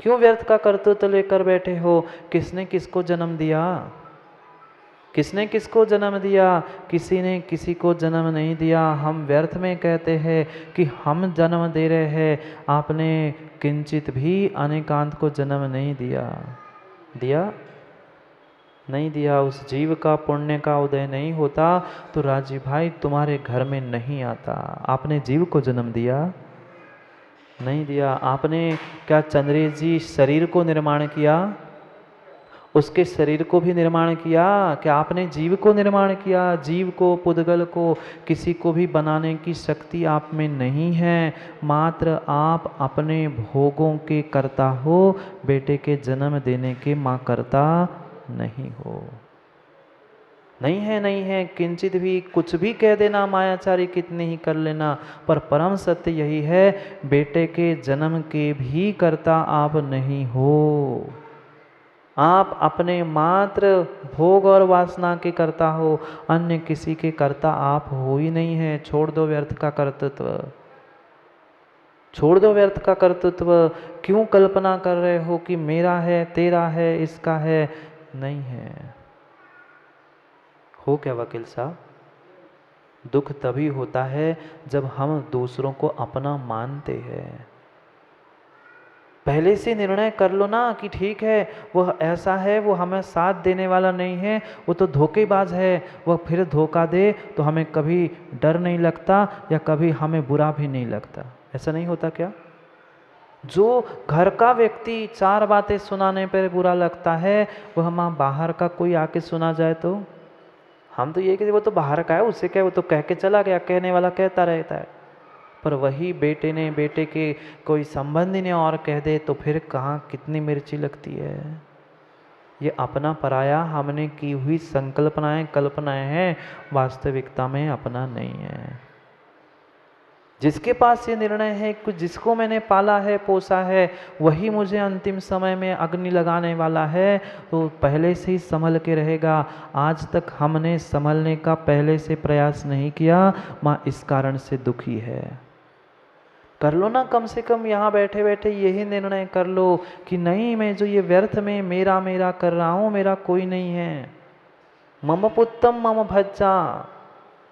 क्यों व्यर्थ का कर्तृत्व लेकर बैठे हो? किसने किसको जन्म दिया? किसने किसको जन्म दिया? किसी ने किसी को जन्म नहीं दिया। हम व्यर्थ में कहते हैं कि हम जन्म दे रहे हैं। आपने किंचित भी अनेकांत को जन्म नहीं दिया। दिया? नहीं दिया। उस जीव का पुण्य का उदय नहीं होता तो राजीव भाई तुम्हारे घर में नहीं आता। आपने जीव को जन्म दिया? नहीं दिया। आपने क्या चंद्रेश जी शरीर को निर्माण किया? उसके शरीर को भी निर्माण किया। क्या आपने जीव को निर्माण किया? जीव को, पुद्गल को, किसी को भी बनाने की शक्ति आप में नहीं है। मात्र आप अपने भोगों के कर्ता हो, बेटे के जन्म देने के माँ कर्ता नहीं हो। नहीं है, नहीं है। किंचित भी कुछ भी कह देना, मायाचारी कितने ही कर लेना, पर परम सत्य यही है, बेटे के जन्म के भी कर्ता आप नहीं हो। आप अपने मात्र भोग और वासना के कर्ता हो, अन्य किसी के कर्ता आप हो ही नहीं है। छोड़ दो व्यर्थ का कर्तृत्व, छोड़ दो व्यर्थ का कर्तृत्व। क्यों कल्पना कर रहे हो कि मेरा है, तेरा है, इसका है? नहीं है। हो क्या वकील साहब? दुख तभी होता है जब हम दूसरों को अपना मानते हैं। पहले से निर्णय कर लो ना कि ठीक है, वह ऐसा है, वो हमें साथ देने वाला नहीं है, वो तो धोखेबाज है, वह फिर धोखा दे तो हमें कभी डर नहीं लगता या कभी हमें बुरा भी नहीं लगता। ऐसा नहीं होता क्या? जो घर का व्यक्ति चार बातें सुनाने पर बुरा लगता है, वह माँ बाहर का कोई आके सुना जाए तो हम तो ये कि वो तो बाहर का है, उससे क्या, वो तो कह के चला गया, कहने वाला कहता रहता है। पर वही बेटे ने, बेटे के कोई संबंधी ने और कह दे तो फिर कहाँ कितनी मिर्ची लगती है। ये अपना पराया हमने की हुई संकल्पनाएं, कल्पनाएं हैं, वास्तविकता में अपना नहीं है। जिसके पास ये निर्णय है कि जिसको मैंने पाला है, पोसा है, वही मुझे अंतिम समय में अग्नि लगाने वाला है, तो पहले से ही संभल के रहेगा। आज तक हमने संभलने का पहले से प्रयास नहीं किया, माँ इस कारण से दुखी है। कर लो ना, कम से कम यहाँ बैठे बैठे यही निर्णय कर लो कि नहीं, मैं जो ये व्यर्थ में मेरा मेरा कर रहा हूँ, मेरा कोई नहीं है। मम पुत्तम मम भज्जा।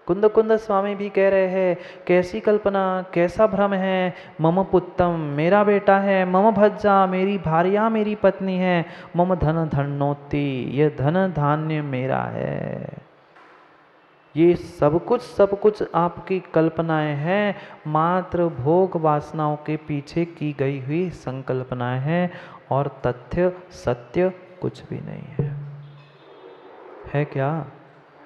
कुंद कुंद स्वामी भी कह रहे हैं, कैसी कल्पना, कैसा भ्रम है। मम पुत्तम, मेरा बेटा है, मम भज्जा, मेरी भार्या मेरी पत्नी है, मम धन धनोती, ये धन धान्य मेरा है। ये सब कुछ आपकी कल्पनाएं हैं, मात्र भोग वासनाओं के पीछे की गई हुई संकल्पनाएं हैं, और तथ्य सत्य कुछ भी नहीं है क्या?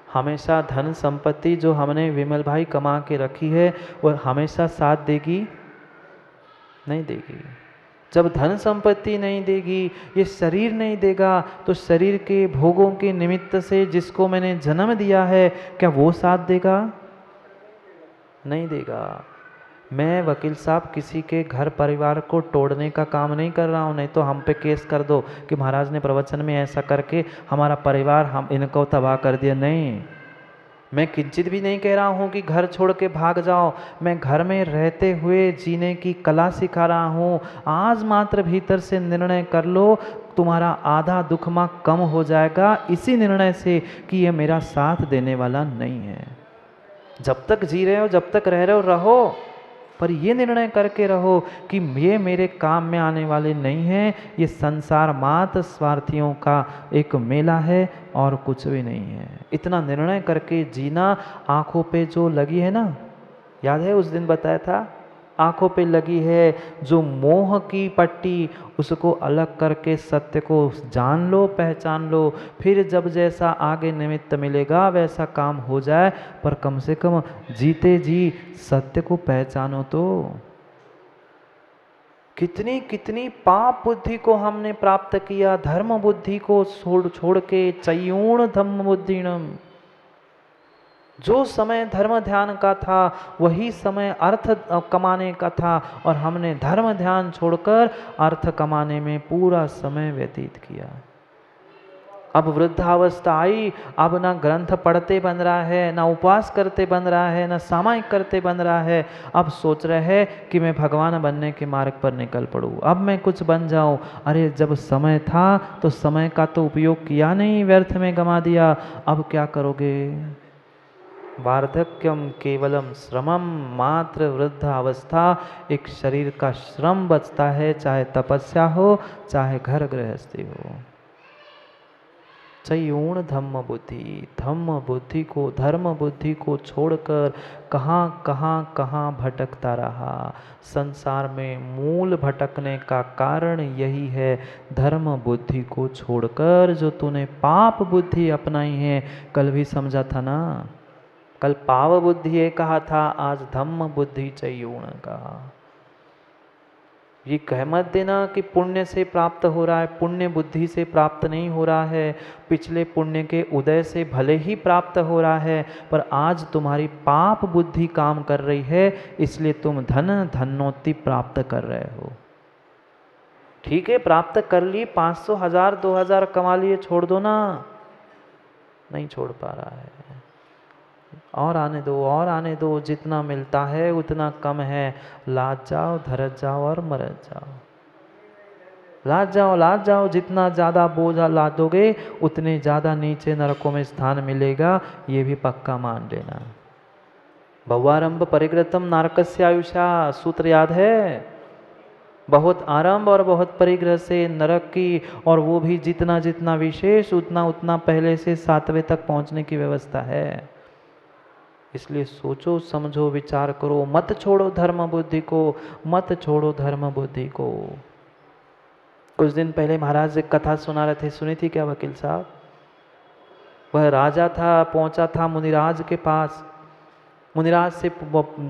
हमेशा धन संपत्ति जो हमने विमल भाई कमा के रखी है, वह हमेशा साथ देगी? नहीं देगी। जब धन संपत्ति नहीं देगी, ये शरीर नहीं देगा, तो शरीर के भोगों के निमित्त से जिसको मैंने जन्म दिया है, क्या वो साथ देगा? नहीं देगा। मैं वकील साहब किसी के घर परिवार को तोड़ने का काम नहीं कर रहा हूँ, नहीं तो हम पे केस कर दो कि महाराज ने प्रवचन में ऐसा करके हमारा परिवार, हम इनको तबाह कर दिया। नहीं, मैं किंचित भी नहीं कह रहा हूँ कि घर छोड़ के भाग जाओ। मैं घर में रहते हुए जीने की कला सिखा रहा हूँ। आज मात्र भीतर से निर्णय कर लो, तुम्हारा आधा दुख माँ कम हो जाएगा इसी निर्णय से कि ये मेरा साथ देने वाला नहीं है। जब तक जी रहे हो, जब तक रह रहे हो, रहो, पर ये निर्णय करके रहो कि ये मेरे काम में आने वाले नहीं हैं। ये संसार मात्र स्वार्थियों का एक मेला है और कुछ भी नहीं है। इतना निर्णय करके जीना। आंखों पे जो लगी है ना, याद है उस दिन बताया था, आंखों पे लगी है जो मोह की पट्टी, उसको अलग करके सत्य को जान लो, पहचान लो। फिर जब जैसा आगे निमित्त मिलेगा वैसा काम हो जाए, पर कम से कम जीते जी सत्य को पहचानो तो। कितनी कितनी पाप बुद्धि को हमने प्राप्त किया, धर्म बुद्धि को छोड़ छोड़ के। चयूण धम्म बुद्धिणम। जो समय धर्म ध्यान का था वही समय अर्थ कमाने का था, और हमने धर्म ध्यान छोड़कर अर्थ कमाने में पूरा समय व्यतीत किया। अब वृद्धावस्था आई, अब ना ग्रंथ पढ़ते बन रहा है, ना उपवास करते बन रहा है, ना सामायिक करते बन रहा है। अब सोच रहे हैं कि मैं भगवान बनने के मार्ग पर निकल पड़ूँ, अब मैं कुछ बन जाऊँ। अरे जब समय था तो समय का तो उपयोग किया नहीं, व्यर्थ में गंवा दिया। अब क्या करोगे? वार्धक्यम केवलम श्रमम, मात्र वृद्धावस्था एक शरीर का श्रम बचता है, चाहे तपस्या हो चाहे घर गृहस्थी हो। चयूण धम्म बुद्धि, धम्म बुद्धि को, धर्म बुद्धि को छोड़कर कहाँ कहाँ कहाँ भटकता रहा। संसार में मूल भटकने का कारण यही है, धर्म बुद्धि को छोड़कर जो तूने पाप बुद्धि अपनाई है। कल भी समझा था ना, कल पाव बुद्धि ये कहा था, आज धम्म बुद्धि चयूण कहा। ये कह मत देना कि पुण्य से प्राप्त हो रहा है, पुण्य बुद्धि से प्राप्त नहीं हो रहा है। पिछले पुण्य के उदय से भले ही प्राप्त हो रहा है, पर आज तुम्हारी पाप बुद्धि काम कर रही है, इसलिए तुम धनोत्ति प्राप्त कर रहे हो। ठीक है, प्राप्त कर ली, 500 1000 2000 कमा लिए, छोड़ दो ना, नहीं छोड़ पा रहा है। और आने दो, और आने दो, जितना मिलता है उतना कम है। लाद जाओ, धरत जाओ और मरत जाओ। लाद जाओ, लाद जाओ, जितना ज़्यादा बोझा लादोगे उतने ज़्यादा नीचे नरकों में स्थान मिलेगा, ये भी पक्का मान लेना। भवारंभ परिग्रतम नारकस्य आयुषा, सूत्र याद है? बहुत आरंभ और बहुत परिग्रह से नरक की, और वो भी जितना जितना विशेष उतना उतना पहले से 7वें तक पहुंचने की व्यवस्था है। इसलिए सोचो समझो विचार करो, मत छोड़ो धर्म बुद्धि को, मत छोड़ो धर्म बुद्धि को। कुछ दिन पहले महाराज एक कथा सुना रहे थे, सुनी थी क्या वकील साहब? वह राजा था, पहुंचा था मुनिराज के पास। मुनिराज से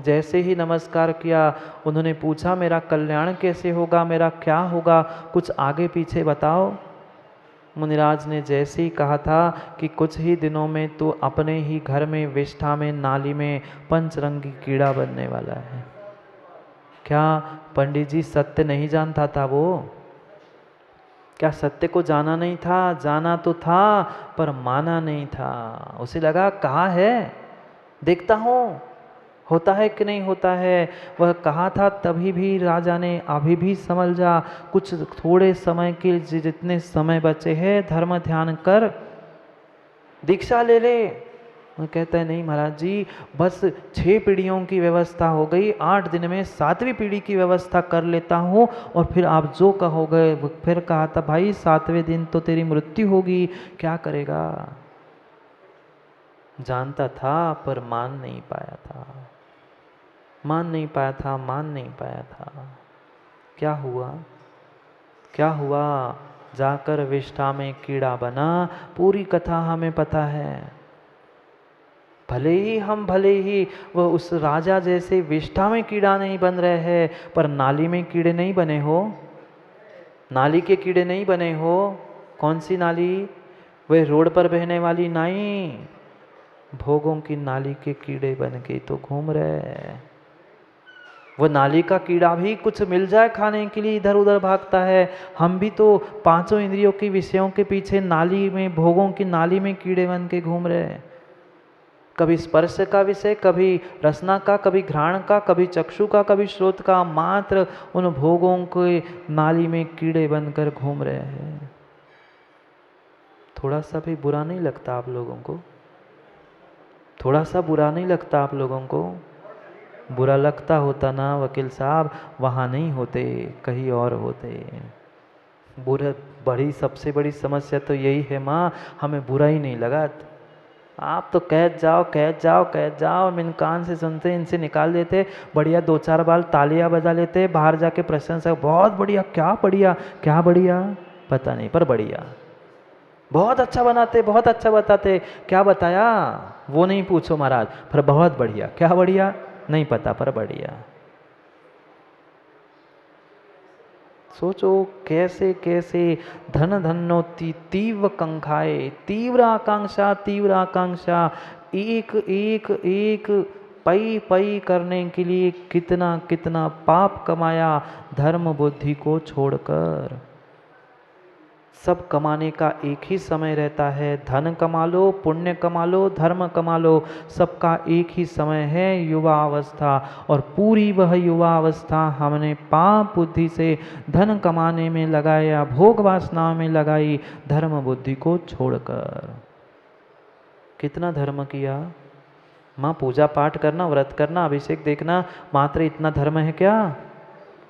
जैसे ही नमस्कार किया, उन्होंने पूछा मेरा कल्याण कैसे होगा, मेरा क्या होगा, कुछ आगे पीछे बताओ। मुनिराज ने जैसे ही कहा था कि कुछ ही दिनों में तो अपने ही घर में विष्ठा में नाली में पंचरंगी कीड़ा बनने वाला है। क्या पंडित जी सत्य नहीं जानता था वो? क्या सत्य को जाना नहीं था? जाना तो था पर माना नहीं था। उसे लगा कहाँ है, देखता हूँ होता है कि नहीं होता है। वह कहा था तभी भी राजा ने अभी भी समझ जा, कुछ थोड़े समय के जितने समय बचे हैं धर्म ध्यान कर, दीक्षा ले ले। वो कहता है नहीं महाराज जी, बस 6 पीढ़ियों की व्यवस्था हो गई, 8 दिन में 7वीं पीढ़ी की व्यवस्था कर लेता हूँ और फिर आप जो कहोगे। फिर कहा था भाई 7वें दिन तो तेरी मृत्यु होगी, क्या करेगा? जानता था पर मान नहीं पाया था, मान नहीं पाया था, मान नहीं पाया था। क्या हुआ? क्या हुआ? जाकर विष्ठा में कीड़ा बना। पूरी कथा हमें पता है। भले ही वह उस राजा जैसे विष्ठा में कीड़ा नहीं बन रहे हैं, पर नाली में कीड़े नहीं बने हो, नाली के कीड़े नहीं बने हो। कौन सी नाली? वह रोड पर बहने वाली नहीं, भोगों की नाली के कीड़े बन के तो घूम रहे हैं। वो नाली का कीड़ा भी कुछ मिल जाए खाने के लिए इधर उधर भागता है। हम भी तो 5 इंद्रियों के विषयों के पीछे नाली में, भोगों की नाली में कीड़े बन के घूम रहे हैं। कभी स्पर्श का विषय, कभी रसना का, कभी घ्राण का, कभी चक्षु का, कभी श्रोत का, मात्र उन भोगों के नाली में कीड़े बनकर घूम रहे हैं। थोड़ा सा भी बुरा नहीं लगता आप लोगों को? थोड़ा सा बुरा नहीं लगता आप लोगों को? बुरा लगता होता ना वकील साहब, वहाँ नहीं होते, कहीं और होते। बुरा बड़ी सबसे बड़ी समस्या तो यही है माँ, हमें बुरा ही नहीं लगा। आप तो कैद जाओ, कैद जाओ, कैद जाओ, मिन कान से सुनते, इनसे निकाल देते, बढ़िया 2-4 बार तालियां बजा लेते, बाहर जाके प्रशंसा, बहुत बढ़िया, क्या बढ़िया, क्या बढ़िया, पता नहीं पर बढ़िया, बहुत अच्छा बनाते, बहुत अच्छा बताते। क्या बताया वो नहीं पूछो महाराज, पर बहुत बढ़िया। क्या बढ़िया नहीं पता, पर बढ़िया। सोचो कैसे कैसे धनोत्ति तीव्र कंखाए, तीव्र आकांक्षा, तीव्र आकांक्षा, एक एक एक पई पई करने के लिए कितना कितना पाप कमाया धर्म बुद्धि को छोड़कर। सब कमाने का एक ही समय रहता है। धन कमा लो, पुण्य कमा लो, धर्म कमा लो, सबका एक ही समय है, युवा अवस्था। और पूरी वह युवा अवस्था हमने पाप बुद्धि से धन कमाने में लगाया, भोग वासनाओं में लगाई, धर्म बुद्धि को छोड़कर। कितना धर्म किया? माँ पूजा पाठ करना, व्रत करना, अभिषेक देखना, मात्र इतना धर्म है क्या?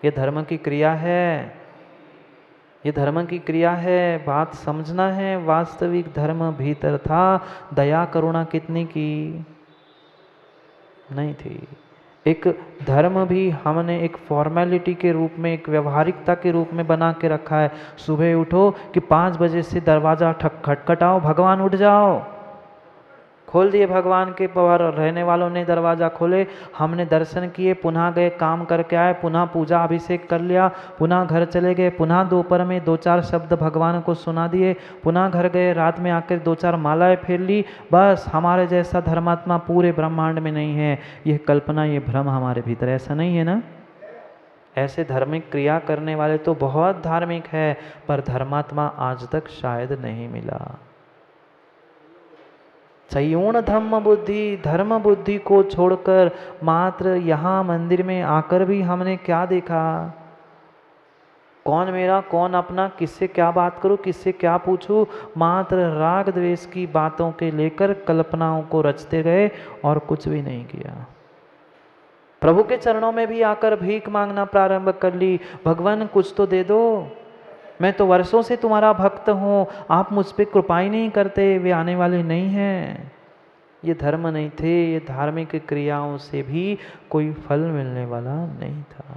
ये धर्म की क्रिया है, ये धर्म की क्रिया है। बात समझना है, वास्तविक धर्म भीतर था। दया करुणा कितनी की? नहीं थी। एक धर्म भी हमने एक फॉर्मेलिटी के रूप में, एक व्यवहारिकता के रूप में बना के रखा है। सुबह उठो कि 5 बजे से दरवाज़ा खटखटाओ, भगवान उठ जाओ। खोल दिए भगवान के पर, रहने वालों ने दरवाज़ा खोले, हमने दर्शन किए, पुनः गए, काम करके आए, पुनः पूजा अभिषेक कर लिया, पुनः घर चले गए, पुनः दोपहर में 2-4 शब्द भगवान को सुना दिए, पुनः घर गए, रात में आकर 2-4 मालाएं फेर ली। बस हमारे जैसा धर्मात्मा पूरे ब्रह्मांड में नहीं है। ये कल्पना, ये भ्रम हमारे भीतर, ऐसा नहीं है ना? ऐसे धार्मिक क्रिया करने वाले तो बहुत धार्मिक है, पर धर्मात्मा आज तक शायद नहीं मिला। संयूर्ण धर्म बुद्धि को छोड़कर मात्र यहाँ मंदिर में आकर भी हमने क्या देखा? कौन मेरा, कौन अपना, किससे क्या बात करूं, किससे क्या पूछूं, मात्र राग द्वेष की बातों के लेकर कल्पनाओं को रचते गए और कुछ भी नहीं किया। प्रभु के चरणों में भी आकर भीख मांगना प्रारंभ कर ली, भगवान कुछ तो दे दो, मैं तो वर्षों से तुम्हारा भक्त हूँ, आप मुझ पर कृपा ही नहीं करते, वे आने वाले नहीं हैं। ये धर्म नहीं थे, ये धार्मिक क्रियाओं से भी कोई फल मिलने वाला नहीं था।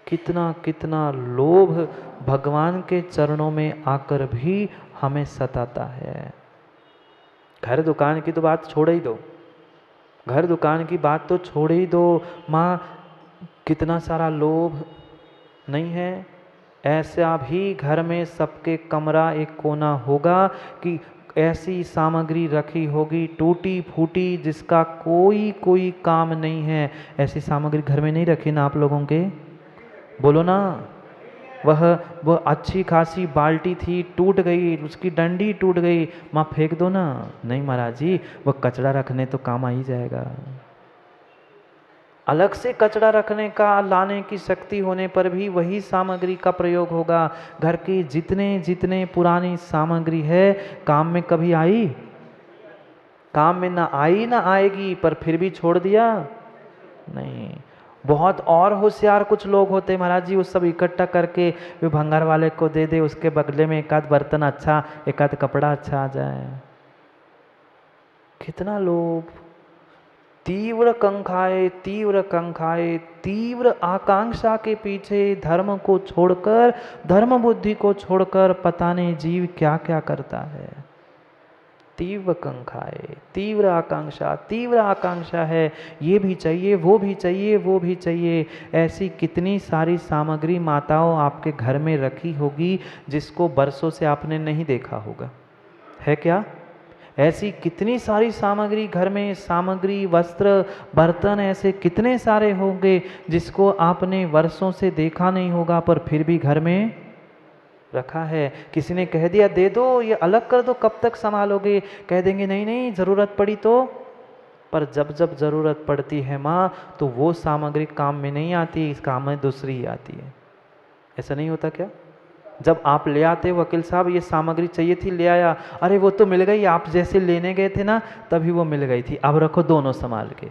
कितना कितना लोभ भगवान के चरणों में आकर भी हमें सताता है। घर दुकान की तो बात छोड़ ही दो, घर दुकान की बात तो छोड़ ही दो, माँ कितना सारा लोभ नहीं है? ऐसा भी घर में सबके कमरा एक कोना होगा कि ऐसी सामग्री रखी होगी टूटी फूटी जिसका कोई काम नहीं है। ऐसी सामग्री घर में नहीं रखी ना आप लोगों के? बोलो ना। वह अच्छी खासी बाल्टी थी, टूट गई, उसकी डंडी टूट गई, माँ फेंक दो ना। नहीं महाराज जी, वह कचरा रखने तो काम आ ही जाएगा। अलग से कचरा रखने का, लाने की शक्ति होने पर भी वही सामग्री का प्रयोग होगा। घर की जितने जितने पुरानी सामग्री है, काम में कभी आई? काम में ना आई ना आएगी, पर फिर भी छोड़ दिया नहीं। बहुत और होशियार कुछ लोग होते महाराज जी, वो सब इकट्ठा करके वे भंगार वाले को दे दे, उसके बदले में एक आध बर्तन अच्छा, एक आध कपड़ा अच्छा आ जाए। कितना लोग तीव्र कंखाए, तीव्र आकांक्षा के पीछे धर्म को छोड़कर, धर्म बुद्धि को छोड़कर पता नहीं जीव क्या क्या करता है। तीव्र कंखाए, तीव्र आकांक्षा है, ये भी चाहिए, वो भी चाहिए, वो भी चाहिए। ऐसी कितनी सारी सामग्री माताओं आपके घर में रखी होगी जिसको बरसों से आपने नहीं देखा होगा, है क्या? ऐसी कितनी सारी सामग्री घर में, सामग्री, वस्त्र, बर्तन, ऐसे कितने सारे होंगे जिसको आपने वर्षों से देखा नहीं होगा, पर फिर भी घर में रखा है। किसी ने कह दिया दे दो, ये अलग कर दो, कब तक संभालोगे? कह देंगे नहीं नहीं, ज़रूरत पड़ी तो। पर जब जब ज़रूरत पड़ती है माँ, तो वो सामग्री काम में नहीं आती, इस काम में दूसरी ही आती है। ऐसा नहीं होता क्या? जब आप ले आते वकील साहब, ये सामग्री चाहिए थी, ले आया, अरे वो तो मिल गई, आप जैसे लेने गए थे ना तभी वो मिल गई थी, अब रखो दोनों संभाल के।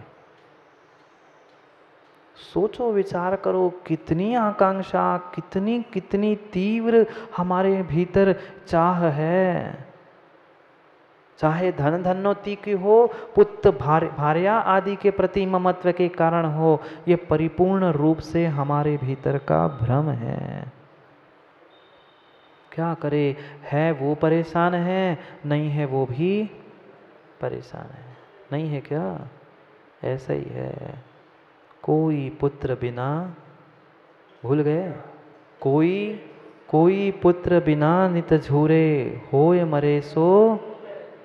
सोचो, विचार करो, कितनी आकांक्षा, कितनी कितनी तीव्र हमारे भीतर चाह है। चाहे धन धनोती की हो, पुत्र भार्या आदि के प्रति ममत्व के कारण हो, ये परिपूर्ण रूप से हमारे भीतर का भ्रम है। क्या करे? है वो परेशान है, नहीं है वो भी परेशान है। नहीं है क्या? ऐसा ही है। कोई पुत्र बिना, भूल गए, कोई पुत्र बिना नित झूरे, होय मरे सो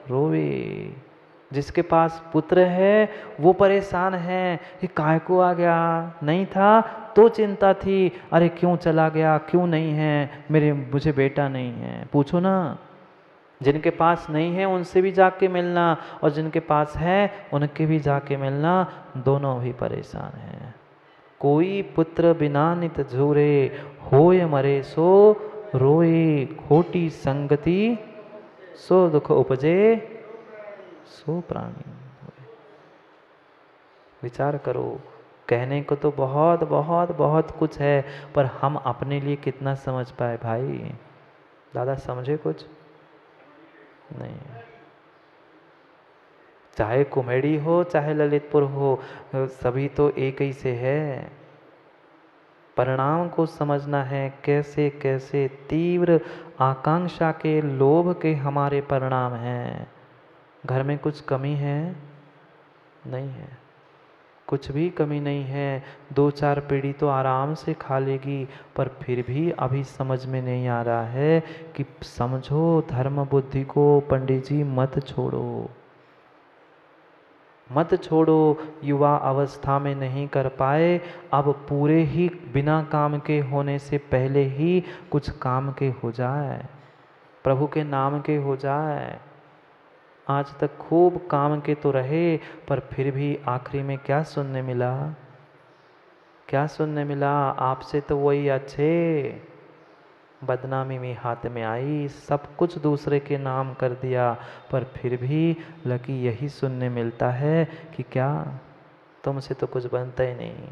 रोवे। जिसके पास पुत्र है वो परेशान है कि काय को आ गया, नहीं था तो चिंता थी, अरे क्यों चला गया, क्यों नहीं है, मुझे बेटा नहीं है। पूछो ना, जिनके पास नहीं है उनसे भी जाके मिलना और जिनके पास है उनके भी जाके मिलना, दोनों भी परेशान हैं। कोई पुत्र बिना नित झूरे, होय मरे सो रोए, खोटी संगति सो दुख उपजे सो प्राणी। विचार करो, कहने को तो बहुत बहुत बहुत कुछ है, पर हम अपने लिए कितना समझ पाए भाई? दादा समझे कुछ नहीं। चाहे कुम्हेड़ी हो चाहे ललितपुर हो, सभी तो एक ही से है। परिणाम को समझना है, कैसे कैसे तीव्र आकांक्षा के, लोभ के हमारे परिणाम हैं। घर में कुछ कमी है? नहीं है, कुछ भी कमी नहीं है। 2-4 पीढ़ी तो आराम से खा लेगी, पर फिर भी अभी समझ में नहीं आ रहा है कि समझो धर्म बुद्धि को। पंडित जी मत छोड़ो, मत छोड़ो। युवा अवस्था में नहीं कर पाए, अब पूरे ही बिना काम के होने से पहले ही कुछ काम के हो जाए, प्रभु के नाम के हो जाए। आज तक खूब काम के तो रहे, पर फिर भी आखिरी में क्या सुनने मिला? क्या सुनने मिला? आपसे तो वही अच्छे, बदनामी में हाथ में आई, सब कुछ दूसरे के नाम कर दिया, पर फिर भी लकी यही सुनने मिलता है कि क्या तुमसे तो कुछ बनता ही नहीं,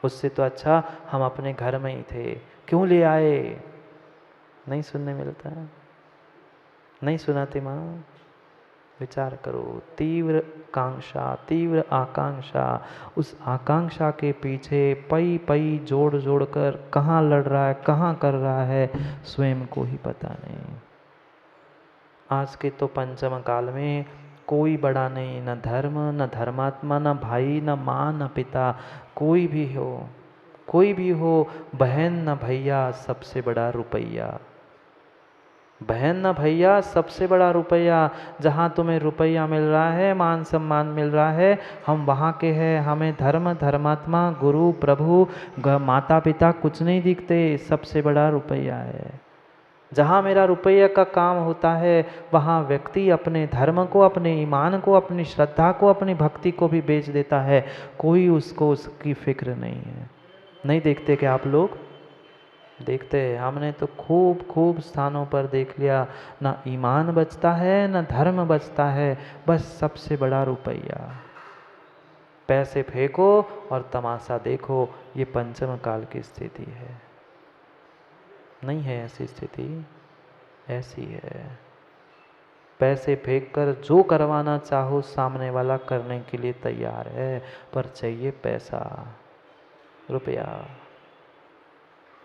उससे तो अच्छा हम अपने घर में ही थे, क्यों ले आए? नहीं सुनने मिलता है, नहीं सुनाती माँ। विचार करो, तीव्र कांक्षा, तीव्र आकांक्षा, उस आकांक्षा के पीछे पई पई जोड़ जोड़ कर कहाँ लड़ रहा है, कहाँ कर रहा है, स्वयं को ही पता नहीं। आज के तो पंचम काल में कोई बड़ा नहीं, न धर्म, न धर्मात्मा, न भाई, न माँ, न पिता, कोई भी हो, कोई भी हो, बहन न भैया, सबसे बड़ा रुपया। बहन न भैया, सबसे बड़ा रुपया। जहाँ तुम्हें रुपया मिल रहा है, मान सम्मान मिल रहा है, हम वहाँ के हैं। हमें धर्म, धर्मात्मा, गुरु, प्रभु, माता पिता कुछ नहीं दिखते, सबसे बड़ा रुपया है। जहाँ मेरा रुपये का काम होता है, वहाँ व्यक्ति अपने धर्म को, अपने ईमान को, अपनी श्रद्धा को, अपनी भक्ति को भी बेच देता है। कोई उसको उसकी फिक्र नहीं है। नहीं देखते क्या आप लोग? देखते हैं। हमने तो खूब खूब स्थानों पर देख लिया, ना ईमान बचता है ना धर्म बचता है, बस सबसे बड़ा रुपया। पैसे फेंको और तमाशा देखो, ये पंचम काल की स्थिति है। नहीं है ऐसी स्थिति, ऐसी है। पैसे फेंक कर जो करवाना चाहो सामने वाला करने के लिए तैयार है, पर चाहिए पैसा, रुपया।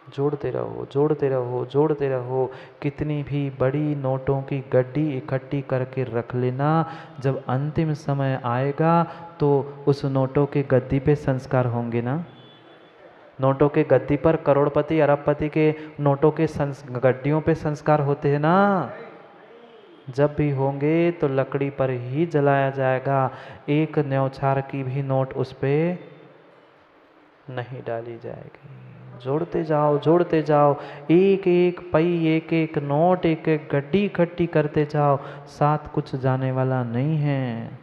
जोड़ते रहो, जोड़ते रहो, जोड़ते रहो। कितनी भी बड़ी नोटों की गड्डी इकट्ठी करके रख लेना, जब अंतिम समय आएगा तो उस नोटों के गद्दी पे संस्कार होंगे ना। नोटों के गद्दी पर करोड़पति अरबपति के नोटों के गड्डियों पे संस्कार होते हैं ना। जब भी होंगे तो लकड़ी पर ही जलाया जाएगा, एक न्यौछार की भी नोट उस पर नहीं डाली जाएगी। जोड़ते जाओ, जोड़ते जाओ, एक एक पई, एक एक नोट, एक एक गड्डी इकट्ठी करते जाओ, साथ कुछ जाने वाला नहीं है।